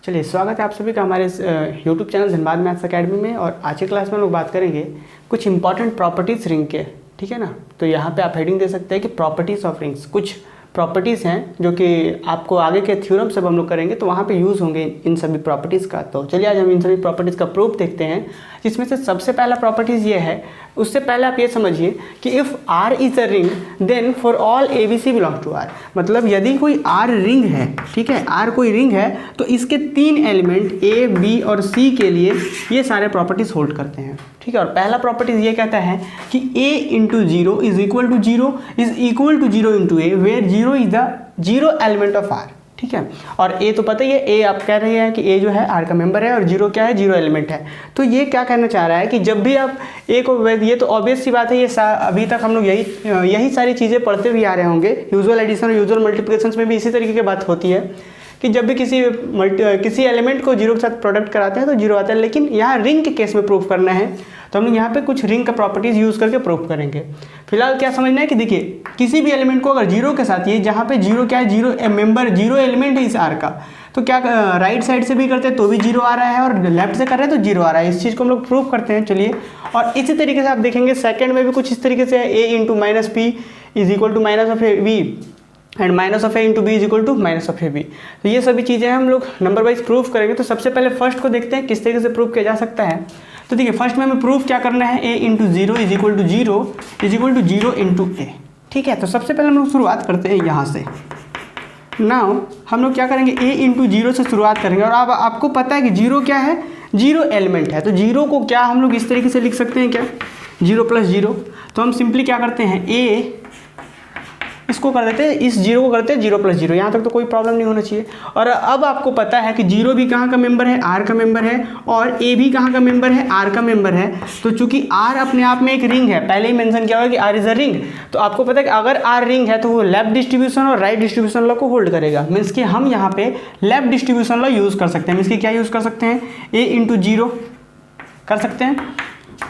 चलिए, स्वागत है आप सभी का हमारे इस YouTube channel Dhanbad maths academy में। और आज की क्लास में हम लोग बात करेंगे कुछ इंपॉर्टेंट प्रॉपर्टीज़ रिंग के। ठीक है ना। तो यहाँ पे आप हेडिंग दे सकते हैं कि प्रॉपर्टीज़ ऑफ रिंग्स। कुछ प्रॉपर्टीज़ हैं जो कि आपको आगे के थ्योरम सब हम लोग करेंगे तो वहाँ पे यूज़ होंगे इन सभी प्रॉपर्टीज़ का। तो चलिए आज हम इन सभी प्रॉपर्टीज़ का प्रूफ देखते हैं, जिसमें से सबसे पहला प्रॉपर्टीज़ ये है। उससे पहले आप ये समझिए कि if R is a ring then for all ABC belong to R। मतलब यदि कोई R रिंग है, ठीक है, R कोई रिंग है तो इसके तीन एलिमेंट A, B और C के लिए ये सारे प्रॉपर्टीज़ होल्ड करते हैं। ठीक है। और पहला प्रॉपर्टीज़ ये कहता है कि A into zero is equal to zero into A, where zero is the zero element of R। ठीक है। और A तो पता ही है, A आप कह रहे हैं कि A जो है R का मेंबर है और जीरो क्या है, जीरो एलिमेंट है। तो ये क्या कहना चाह रहा है कि जब भी आप A को, ये तो ऑब्वियस सी बात है, ये अभी तक हम लोग यही सारी चीज़ें पढ़ते हुए आ रहे होंगे। यूजुअल एडिशन और यूजुअल मल्टीप्लिकेशन में भी इसी तरीके की बात होती है कि जब भी किसी एलिमेंट को जीरो के साथ प्रोडक्ट कराते हैं तो जीरो आता है। लेकिन यहाँ रिंग के केस में प्रूफ करना है तो हम लोग यहाँ पे कुछ रिंग का प्रॉपर्टीज़ यूज़ करके प्रूफ करेंगे। फिलहाल क्या समझना है कि देखिए, किसी भी एलिमेंट को अगर जीरो के साथ, ये जहाँ पे जीरो क्या है, जीरो मेंबर, जीरो एलिमेंट है इस आर का, तो क्या राइट साइड से भी करते हैं तो भी जीरो आ रहा है और लेफ्ट से कर रहे हैं तो जीरो आ रहा है। इस चीज़ को हम लोग प्रूफ करते हैं। चलिए, और इसी तरीके से आप देखेंगे सेकेंड में भी कुछ इस तरीके से है, A into minus P is equal to minus of A B and minus of A into B is equal to minus of A B. तो ये सभी चीज़ें हम लोग नंबर वाइज प्रूफ करेंगे। तो सबसे पहले फर्स्ट को देखते हैं किस तरीके से प्रूफ किया जा सकता है। तो देखिए, फर्स्ट में हमें प्रूफ क्या करना है, A into zero is equal to zero into A। ठीक है। तो सबसे पहले हम लोग शुरुआत करते हैं यहाँ से। नाउ हम लोग क्या करेंगे, A इंटू जीरो से शुरुआत करेंगे। और अब आपको पता है कि जीरो क्या है, जीरो एलिमेंट है। तो जीरो को क्या हम लोग इस तरीके से लिख सकते हैं, क्या, जीरो प्लस जीरो। तो हम सिंपली क्या करते हैं, A इसको कर देते हैं, इस जीरो को करते हैं जीरो प्लस जीरो। यहाँ तक तो कोई प्रॉब्लम नहीं होना चाहिए। और अब आपको पता है कि जीरो भी कहाँ का मेंबर है, R का मेंबर है, और A भी कहाँ का मेंबर है, R का मेंबर है। तो चूंकि R अपने आप में एक रिंग है, पहले ही मेंशन किया हुआ कि R इज अ रिंग, तो आपको पता है कि अगर R रिंग है तो वो लेफ्ट डिस्ट्रीब्यूशन और राइट डिस्ट्रीब्यूशन लॉ को होल्ड करेगा। मीन्स कि हम यहाँ पे लेफ्ट डिस्ट्रीब्यूशन लॉ यूज़ कर सकते हैं। मीन्स कि क्या यूज़ कर सकते हैं, A इंटू जीरो कर सकते हैं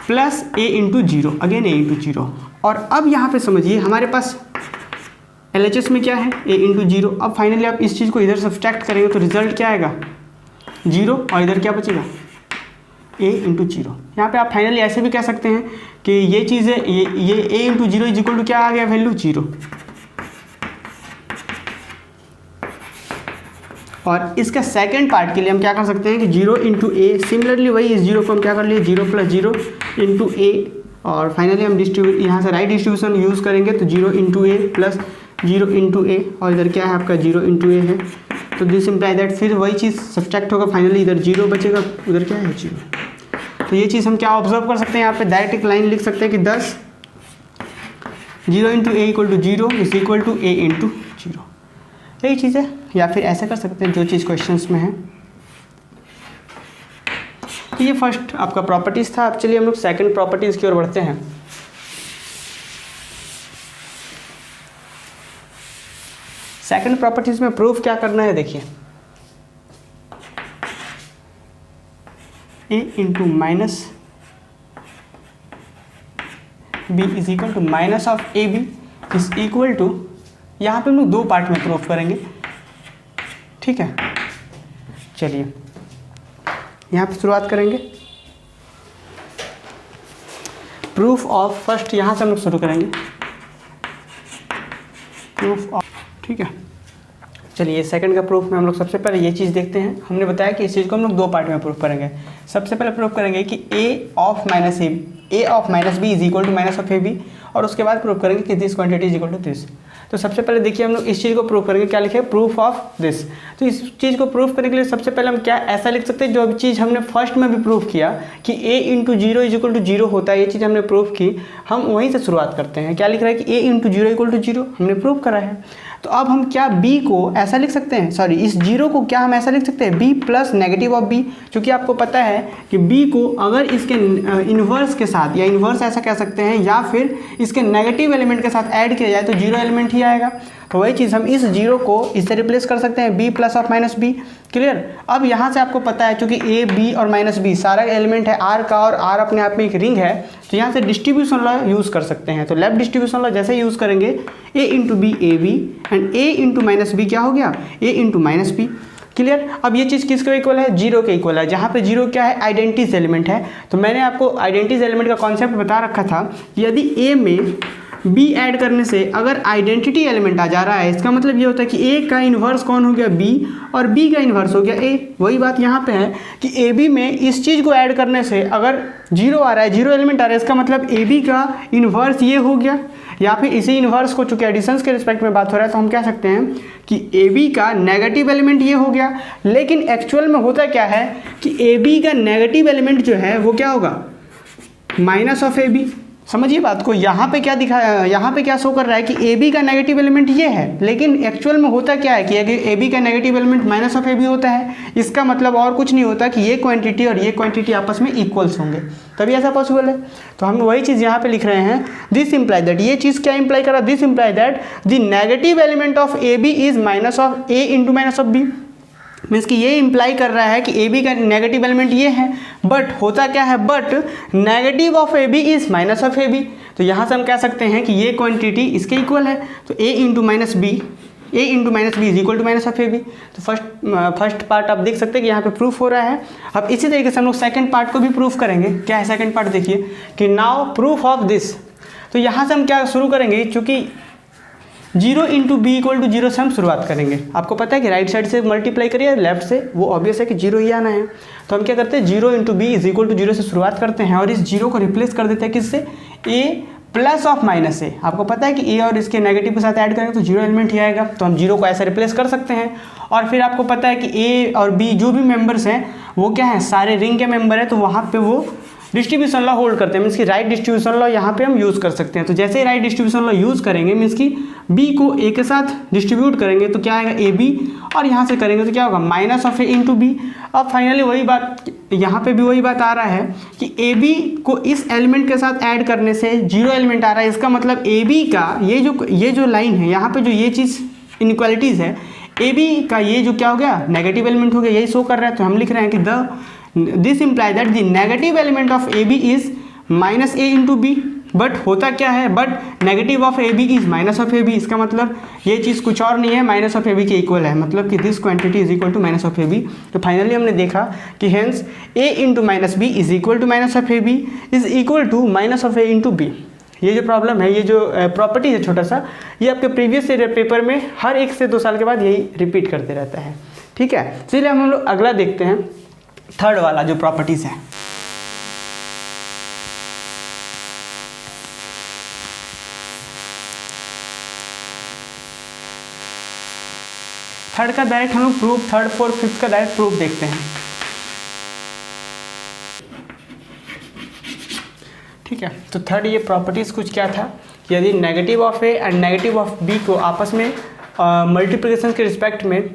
plus A into zero, again A into zero. और अब यहाँ पे समझिए हमारे पास LHS में क्या है, A इंटू जीरो। अब फाइनली आप इस चीज़ को इधर सब्सट्रैक्ट करेंगे तो रिजल्ट क्या आएगा, जीरो, और इधर क्या बचेगा, A इंटू जीरो। यहाँ पे आप फाइनली ऐसे भी कह सकते हैं कि ये चीज़ है, ये A into zero is equal to क्या आ गया, वैल्यू जीरो। और इसका सेकेंड पार्ट के लिए हम क्या कर सकते हैं कि जीरो इंटू A, सिमिलरली वही इस जीरो को हम क्या कर लिए, zero plus zero into A। और फाइनली हम यहाँ से राइट डिस्ट्रीब्यूशन यूज़ करेंगे तो zero into A plus zero into A, और इधर क्या है आपका जीरो इंटू A है। तो दिस इम्प्लाई दैट, फिर वही चीज़ सब्सट्रैक्ट होगा, फाइनली इधर जीरो बचेगा, उधर क्या है, जीरो। तो ये चीज़ हम क्या ऑब्जर्व कर सकते हैं, यहाँ पे डायरेक्ट एक लाइन लिख सकते हैं कि 10 zero into A equal to zero is equal to A into zero. यही चीज़ है। या फिर ऐसे कर सकते हैं जो चीज़ क्वेश्चंस में है। तो ये फर्स्ट आपका प्रॉपर्टीज़ था। अब चलिए हम लोग सेकंड प्रॉपर्टीज़ की ओर बढ़ते हैं। सेकंड प्रॉपर्टीज़ में प्रूफ क्या करना है, देखिए, A into minus B is equal to minus of A B is equal to, यहाँ पे हम लोग दो पार्ट में प्रूफ करेंगे। ठीक है। चलिए यहाँ पे शुरुआत करेंगे प्रूफ ऑफ, फर्स्ट यहाँ से हम लोग शुरू करेंगे प्रूफ ऑफ। ठीक है। चलिए, सेकंड का प्रूफ में हम लोग सबसे पहले ये चीज़ देखते हैं। हमने बताया कि इस चीज़ को हम लोग दो पार्ट में प्रूफ करेंगे। सबसे पहले प्रूफ करेंगे कि A of minus B is equal to minus of A B, और उसके बाद प्रूफ करेंगे कि this quantity is equal to this. तो सबसे पहले देखिए हम लोग इस चीज़ को प्रूफ करेंगे, क्या लिखे, प्रूफ ऑफ दिस। तो इस चीज़ को प्रूफ करने के लिए सबसे पहले हम क्या ऐसा लिख सकते हैं, जो चीज़ हमने फर्स्ट में भी प्रूफ किया कि A into zero is equal to zero होता है, ये चीज़ हमने प्रूफ की, हम वहीं से शुरुआत करते हैं। क्या लिख रहा है कि A into zero equal to zero, हमने प्रूफ करा है। तो अब हम क्या B को ऐसा लिख सकते हैं, सॉरी, इस जीरो को क्या हम ऐसा लिख सकते हैं, B plus negative of B। क्योंकि आपको पता है कि B को अगर इसके इन्वर्स के साथ, या इन्वर्स ऐसा कह सकते हैं, या फिर इसके नेगेटिव एलिमेंट के साथ ऐड किया जाए तो जीरो एलिमेंट ही आएगा। तो वही चीज़ हम इस जीरो को इससे रिप्लेस कर सकते हैं, B plus of minus B. Clear. अब यहाँ से आपको पता है क्योंकि A, B और माइनस बी सारा एलिमेंट है R का, और R अपने आप में एक रिंग है, तो यहाँ से डिस्ट्रीब्यूशन लॉ यूज़ कर सकते हैं। तो लेफ्ट डिस्ट्रीब्यूशन लॉ जैसे यूज़ करेंगे, A into B A B and A into minus B क्या हो गया, A into minus B. Clear. अब ये चीज़ किसके इक्वल है, जीरो के इक्वल है, जहाँ पे जीरो क्या है, आइडेंटिटी एलिमेंट है। तो मैंने आपको आइडेंटिटी एलिमेंट का कॉन्सेप्ट बता रखा था कि यदि ए में बी ऐड करने से अगर आइडेंटिटी एलिमेंट आ जा रहा है, इसका मतलब ये होता है कि ए का इन्वर्स कौन हो गया, बी, और बी का इन्वर्स हो गया ए। वही बात यहाँ पे है कि ए बी में इस चीज़ को ऐड करने से अगर जीरो आ रहा है, जीरो एलिमेंट आ रहा है, इसका मतलब ए बी का इन्वर्स ये हो गया, या फिर इसी इन्वर्स को, चूंकि एडिशंस के रिस्पेक्ट में बात हो रहा है तो हम कह सकते हैं कि ए बी का नेगेटिव एलिमेंट ये हो गया। लेकिन एक्चुअल में होता क्या है कि ए बी का नेगेटिव एलिमेंट जो है वो क्या होगा, माइनस ऑफ ए बी। समझिए बात को, यहाँ पे क्या दिखाया, यहाँ पे क्या शो कर रहा है कि ए बी का नेगेटिव एलिमेंट ये है, लेकिन एक्चुअल में होता क्या है कि ए बी का negative element minus of A B होता है। इसका मतलब और कुछ नहीं होता कि ये क्वांटिटी और ये क्वांटिटी आपस में इक्वल्स होंगे, तभी ऐसा पॉसिबल है। तो हम वही चीज़ यहाँ पे लिख रहे हैं, दिस इम्प्लाई दैट, ये चीज़ क्या इम्प्लाई कर रहा है, this imply that the negative element of A B is minus of a into minus of b. Means कि ये इम्प्लाई कर रहा है कि ए बी का नेगेटिव एलिमेंट ये है, बट होता क्या है, but negative of A B is minus of A B. तो यहाँ से हम कह सकते हैं कि ये क्वांटिटी इसके इक्वल है, तो ए into minus B, A into minus B is equal to minus of A B. तो फर्स्ट पार्ट आप देख सकते हैं कि यहाँ पे प्रूफ हो रहा है। अब इसी तरीके से हम लोग सेकंड पार्ट को भी प्रूफ करेंगे। क्या है सेकंड पार्ट, देखिए कि नाउ प्रूफ ऑफ दिस। तो यहाँ से हम क्या शुरू करेंगे, चूँकि zero into b equal to zero से हम शुरुआत करेंगे। आपको पता है कि राइट साइड से मल्टीप्लाई करिए लेफ्ट से, वो ऑब्वियस है कि जीरो ही आना है। तो हम क्या करते हैं, zero into B is equal to zero से शुरुआत करते हैं और इस जीरो को रिप्लेस कर देते हैं किससे, ए प्लस ऑफ माइनस ए। आपको पता है कि ए और इसके नेगेटिव के साथ ऐड करेंगे तो जीरो एलिमेंट ही आएगा, तो हम जीरो को ऐसे रिप्लेस कर सकते हैं। और फिर आपको पता है कि ए और बी जो भी मेंबर्स हैं वो क्या है, सारे रिंग के मेंबर है, तो वहाँ पे वो डिस्ट्रीब्यूशन लॉ होल्ड करते हैं। मीन्स कि राइट डिस्ट्रीब्यूशन लॉ यहाँ पे हम यूज़ कर सकते हैं। तो जैसे ही राइट डिस्ट्रीब्यूशन लॉ यूज़ करेंगे, मीन्स कि बी को ए के साथ डिस्ट्रीब्यूट करेंगे तो क्या आएगा, ए बी, और यहाँ से करेंगे तो क्या होगा, minus of a into b. अब फाइनली वही बात, यहाँ पे भी वही बात आ रहा है कि ए बी को इस एलिमेंट के साथ ऐड करने से जीरो एलिमेंट आ रहा है। इसका मतलब ए बी का ये जो लाइन है, यहाँ पे जो ये चीज़ इनइक्वालिटीज़ है, ए बी का ये जो क्या हो गया, नेगेटिव एलिमेंट हो गया, यही शो कर रहा है। तो हम लिख रहे हैं कि this imply that the negative element of A B is minus a into b. But होता क्या है, but negative of A B is minus of A b. इसका मतलब ये चीज़ कुछ और नहीं है, माइनस ऑफ ए बी के इक्वल है, मतलब कि this quantity is equal to minus of A B. तो फाइनली हमने देखा कि hence a into minus B is equal to minus of A B is equal to minus of a into b. ये जो problem है, ये जो property है छोटा सा, ये आपके प्रीवियस पेपर में हर 1 से 2 साल के बाद यही रिपीट करते रहता है। ठीक है, चलिए हम लोग अगला देखते हैं, थर्ड वाला जो प्रॉपर्टीज है। थर्ड का डायरेक्ट हम लोग प्रूफ, थर्ड फोर्थ फिफ्थ का डायरेक्ट प्रूफ देखते हैं। ठीक है, तो थर्ड ये प्रॉपर्टीज कुछ क्या था, यदि negative of a and negative of b को आपस में मल्टीप्लिकेशन के रिस्पेक्ट में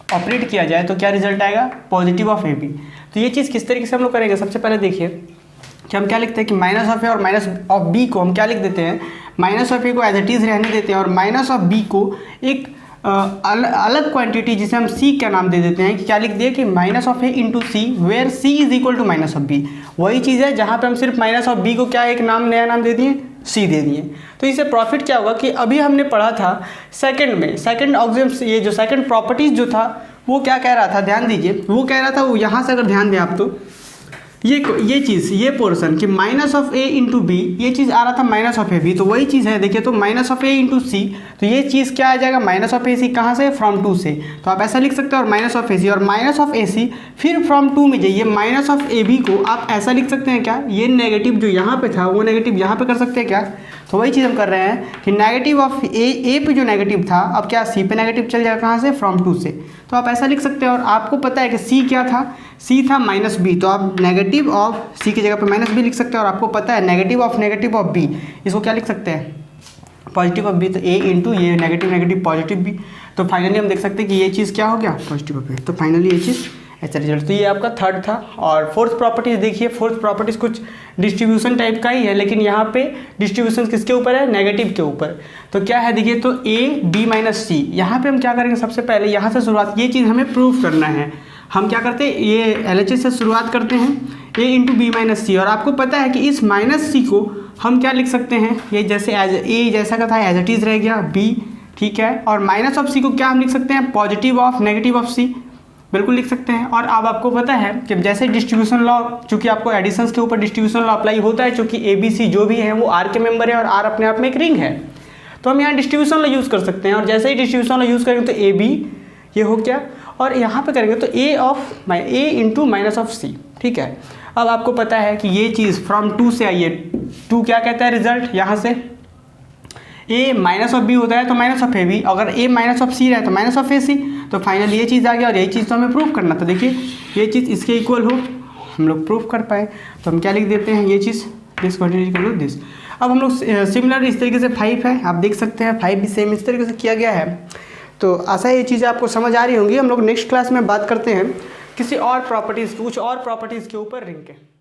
ऑपरेट किया जाए तो क्या रिजल्ट आएगा, पॉजिटिव ऑफ ए बी। तो ये चीज़ किस तरीके से हम लोग करेंगे, सबसे पहले देखिए कि हम क्या लिखते हैं कि माइनस ऑफ ए और माइनस ऑफ बी को हम क्या लिख देते हैं, माइनस ऑफ ए को एज इट इज़ रहने देते हैं और माइनस ऑफ बी को एक अलग क्वांटिटी जिसे हम सी का नाम दे देते हैं कि क्या लिख दिए कि minus of a into c, where c is equal to minus of b. वही चीज़ है जहाँ पे हम सिर्फ माइनस ऑफ बी को क्या एक नाम, नया नाम दे दिए, सी दे दिए। तो इससे प्रॉफिट क्या होगा कि अभी हमने पढ़ा था सेकंड में, सेकंड ऑक्सियम, ये जो सेकंड प्रॉपर्टीज जो था वो क्या कह रहा था, ध्यान दीजिए, वो कह रहा था, वो यहाँ से अगर ध्यान दें आप तो ये चीज़, ये पोर्शन कि minus of a into b, ये चीज़ आ रहा था माइनस ऑफ ए बी। तो वही चीज़ है, देखिए, तो माइनस ऑफ ए इंटू सी, तो ये चीज़ क्या आ जाएगा, माइनस ऑफ ए सी, कहाँ से, फ्रॉम टू से। तो आप ऐसा लिख सकते हो, और माइनस ऑफ ए सी और माइनस ऑफ ए सी, फिर फ्रॉम टू में जाइए, माइनस ऑफ ए बी को आप ऐसा लिख सकते हैं क्या, ये नेगेटिव जो यहाँ पे था वो नेगेटिव यहाँ पे कर सकते हैं क्या। तो वही चीज़ हम कर रहे हैं कि नेगेटिव ऑफ ए पे जो नेगेटिव था अब क्या सी पे नेगेटिव चल जाएगा, कहाँ से, फ्रॉम टू से। तो आप ऐसा लिख सकते हैं। और आपको पता है कि सी क्या था, सी था माइनस बी, तो आप नेगेटिव ऑफ सी की जगह पे माइनस बी लिख सकते हैं। और आपको पता है नेगेटिव ऑफ बी, इसको क्या लिख सकते हैं, पॉजिटिव ऑफ बी। तो ए इंटू ये नेगेटिव नेगेटिव पॉजिटिव बी। तो फाइनली हम देख सकते हैं कि ये चीज़ क्या हो गया, पॉजिटिव ऑफ ए। तो फाइनली ये चीज़ ऐसा रिजल्ट। तो ये आपका थर्ड था। और फोर्थ प्रॉपर्टीज देखिए, फोर्थ प्रॉपर्टीज कुछ डिस्ट्रीब्यूशन टाइप का ही है, लेकिन यहाँ पे डिस्ट्रीब्यूशन किसके ऊपर है, नेगेटिव के ऊपर। तो क्या है देखिए, तो ए बी माइनस सी, यहाँ पे हम क्या करेंगे, सबसे पहले यहाँ से शुरुआत, ये चीज़ हमें प्रूफ करना है। हम क्या करते हैं, ये LHS से शुरुआत करते हैं, ए इंटू बी माइनस सी। और आपको पता है कि इस माइनस सी को हम क्या लिख सकते हैं, ये जैसे एज ए जैसा का था एज इट इज़ रह गया बी, ठीक है। और माइनस ऑफ सी को क्या हम लिख सकते हैं, पॉजिटिव ऑफ नेगेटिव ऑफ सी। बिल्कुल लिख सकते हैं। और अब आपको पता है कि जैसे डिस्ट्रीब्यूशन लॉ, चूंकि आपको एडिशंस के ऊपर डिस्ट्रीब्यूशन लॉ अप्लाई होता है, चूंकि ABC जो भी है वो R के मेंबर है और R अपने आप में एक रिंग है, तो हम यहाँ डिस्ट्रीब्यूशन लॉ यूज़ कर सकते हैं। और जैसे ही डिस्ट्रीब्यूशन लॉ यूज़ करेंगे तो AB ये हो गया, और यहाँ पे करेंगे तो A into minus of C, ठीक है। अब आपको पता है कि ये चीज़ फ्रॉम 2 से आई है, 2 क्या कहता है रिजल्ट, यहाँ से A माइनस ऑफ B होता है तो माइनस ऑफ AB, अगर A माइनस ऑफ C रहे तो माइनस ऑफ AC, तो फाइनल ये चीज़ आ गया। और यही चीज़ तो हमें प्रूफ करना था। देखिए ये चीज़ इसके इक्वल हो, हम लोग प्रूफ कर पाए, तो हम क्या लिख देते हैं, ये चीज़ this quantity equal to this. अब हम लोग सिमिलर इस तरीके से 5 है, आप देख सकते हैं 5 भी सेम इस तरीके से किया गया है। तो आशा है ये चीज़ें आपको समझ आ रही होंगी। हम लोग नेक्स्ट क्लास में बात करते हैं किसी और प्रॉपर्टीज़, कुछ और प्रॉपर्टीज़ के ऊपर रिंग के।